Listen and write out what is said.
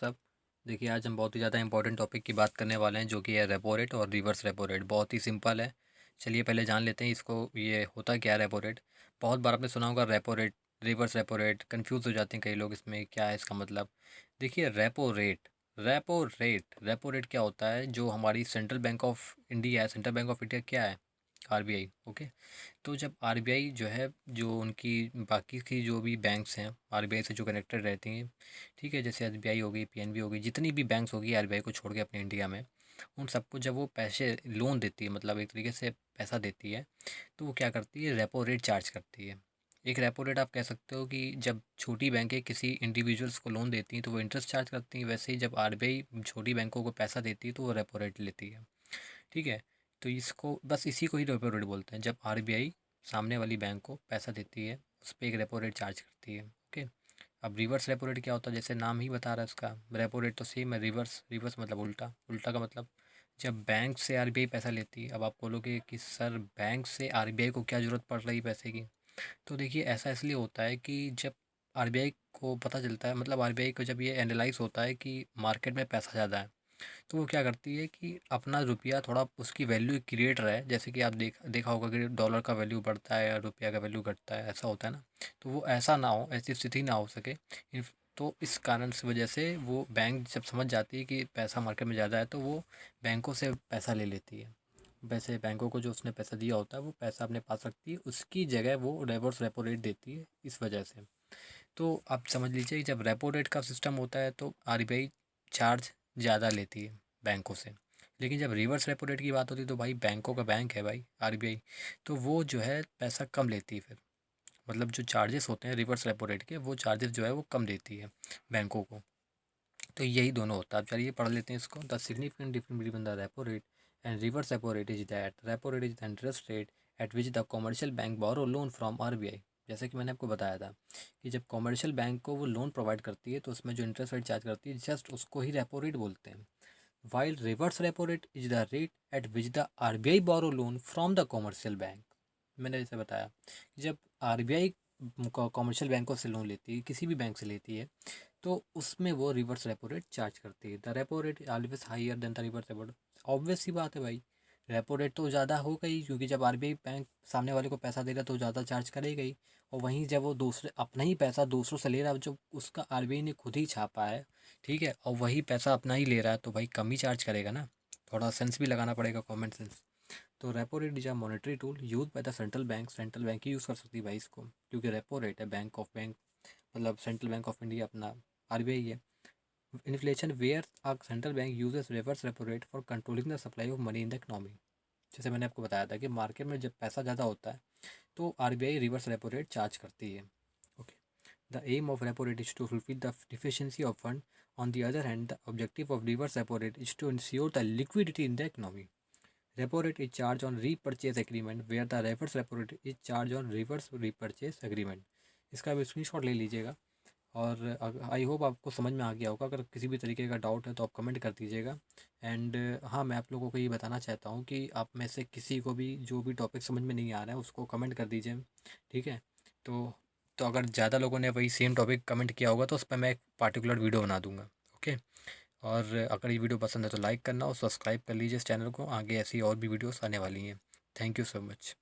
सब। देखिए, आज हम बहुत ही ज़्यादा इंपॉर्टेंट टॉपिक की बात करने वाले हैं, जो कि है रेपो रेट और रिवर्स रेपो रेट। बहुत ही सिंपल है। चलिए पहले जान लेते हैं इसको, ये होता क्या है रेपो रेट। बहुत बार आपने सुना होगा repo rate, reverse repo rate. Confuse हो जाते हैं कई लोग इसमें, क्या है इसका मतलब। देखिए, रेपो रेट क्या होता है, जो हमारी सेंट्रल बैंक ऑफ इंडिया है। सेंट्रल बैंक ऑफ इंडिया क्या है? आरबीआई। ओके। तो जब आरबीआई जो है, जो उनकी बाकी की जो भी बैंक्स हैं आरबीआई से जो कनेक्टेड रहती हैं, ठीक है, जैसे एसबीआई हो गई, पीएनबी हो गई, जितनी भी बैंक्स होगी आरबीआई को छोड़ के अपने इंडिया में, उन सबको जब वो पैसे लोन देती है, मतलब एक तरीके से पैसा देती है, तो वो क्या करती है, रेपो रेट चार्ज करती है। एक रेपो रेट आप कह सकते हो कि जब छोटी बैंकें किसी इंडिविजुअल्स को लोन देती हैं तो वो इंटरेस्ट चार्ज करती हैं, वैसे ही जब आरबीआई छोटी बैंकों को पैसा देती है तो वो रेपो रेट लेती है। ठीक है। तो इसको बस इसी को ही रेपो रेट बोलते हैं, जब आरबीआई सामने वाली बैंक को पैसा देती है उस पर एक रेपो रेट चार्ज करती है। ओके। अब रिवर्स रेपो रेट क्या होता है, जैसे नाम ही बता रहा है उसका, रेपो रेट तो सेम है। रिवर्स रिवर्स मतलब उल्टा, उल्टा का मतलब जब बैंक से आरबीआई पैसा लेती है। अब आप बोलोगे कि सर बैंक से आरबीआई को क्या ज़रूरत पड़ रही पैसे की। तो देखिए, ऐसा इसलिए होता है कि जब आरबीआई को पता चलता है, मतलब आरबीआई को जब ये एनालाइज होता है कि मार्केट में पैसा ज़्यादा है, तो वो क्या करती है कि अपना रुपया थोड़ा उसकी वैल्यू क्रिएट रहे। जैसे कि आप देखा होगा कि डॉलर का वैल्यू बढ़ता है या रुपया का वैल्यू घटता है, ऐसा होता है ना। तो वो ऐसा ना हो, ऐसी स्थिति ना हो सके। तो इस कारण से वजह से वो बैंक जब समझ जाती है कि पैसा मार्केट में ज़्यादा है, तो वो बैंकों से पैसा ले लेती है। वैसे बैंकों को जो उसने पैसा दिया होता है वो पैसा अपने पास रखती है, उसकी जगह वो रिवर्स रेपो रेट देती है इस वजह से। तो आप समझ लीजिए कि जब रेपो रेट का सिस्टम होता है तो आरबीआई चार्ज ज़्यादा लेती है बैंकों से। लेकिन जब रिवर्स रेपो रेट की बात होती है तो भाई बैंकों का बैंक है भाई आरबीआई, तो वो जो है पैसा कम लेती है फिर। मतलब जो चार्जेस होते हैं रिवर्स रेपो रेट के, वो चार्जेस जो है वो कम देती है बैंकों को। तो यही दोनों होता है। अब चलिए पढ़ लेते हैं इसको। The significant difference between the repo rate and reverse repo rate is that repo rate is the interest rate at which the commercial bank borrow loan from RBI. जैसे कि मैंने आपको बताया था कि जब कॉमर्शियल बैंक को वो लोन प्रोवाइड करती है तो उसमें जो इंटरेस्ट रेट चार्ज करती है, जस्ट उसको ही रेपो रेट बोलते हैं। While reverse repo rate is the rate at which the RBI borrow loan from the commercial bank. मैंने जैसे बताया कि जब आरबीआई कॉमर्शियल बैंकों से लोन लेती है, किसी भी बैंक से लेती है, तो उसमें वो रिवर्स रेपो रेट चार्ज करती है। The repo rate always higher than the reverse repo rate. Obvious सी बात है भाई, रेपो रेट तो ज़्यादा होगा ही, क्योंकि जब आरबीआई बैंक सामने वाले को पैसा दे रहा है तो ज़्यादा चार्ज करेगा ही। और वहीं जब वो दूसरे अपना ही पैसा दूसरों से ले रहा है, जो उसका आरबीआई ने खुद ही छापा है, ठीक है, और वही पैसा अपना ही ले रहा है, तो भाई कम ही चार्ज करेगा ना। थोड़ा सेंस भी लगाना पड़ेगा, कॉमन सेंस। तो repo rate is a monetary tool use by the central bank ही यूज़ कर सकती है भाई इसको, क्योंकि रेपो रेट है बैंक ऑफ बैंक, मतलब सेंट्रल बैंक ऑफ इंडिया अपना आरबीआई है। Inflation where a central bank uses reverse repo rate for controlling the supply of money in the economy. जैसे मैंने आपको बताया था कि मार्केट में जब पैसा ज़्यादा होता है तो RBI reverse repo rate charge करती है। Okay. The aim of repo rate is to fulfil the deficiency of fund. On the other hand the objective of reverse repo rate is to ensure the liquidity in the economy. Repo rate is charge on repurchase agreement where the reverse repo rate is charge on reverse repurchase agreement. इसका भी screenshot ले लीजिएगा। और I hope आपको समझ में आ गया होगा। अगर किसी भी तरीके का डाउट है तो आप कमेंट कर दीजिएगा। एंड हाँ, मैं आप लोगों को ये बताना चाहता हूँ कि आप में से किसी को भी जो भी टॉपिक समझ में नहीं आ रहा है उसको कमेंट कर दीजिए। ठीक है। तो तो अगर ज़्यादा लोगों ने वही सेम टॉपिक कमेंट किया होगा तो उस पर मैं एक पार्टिकुलर वीडियो बना दूंगा। ओके। और अगर ये वीडियो पसंद है तो लाइक करना और सब्सक्राइब कर लीजिए इस चैनल को, आगे ऐसी और भी वीडियोस आने वाली हैं। Thank you so much.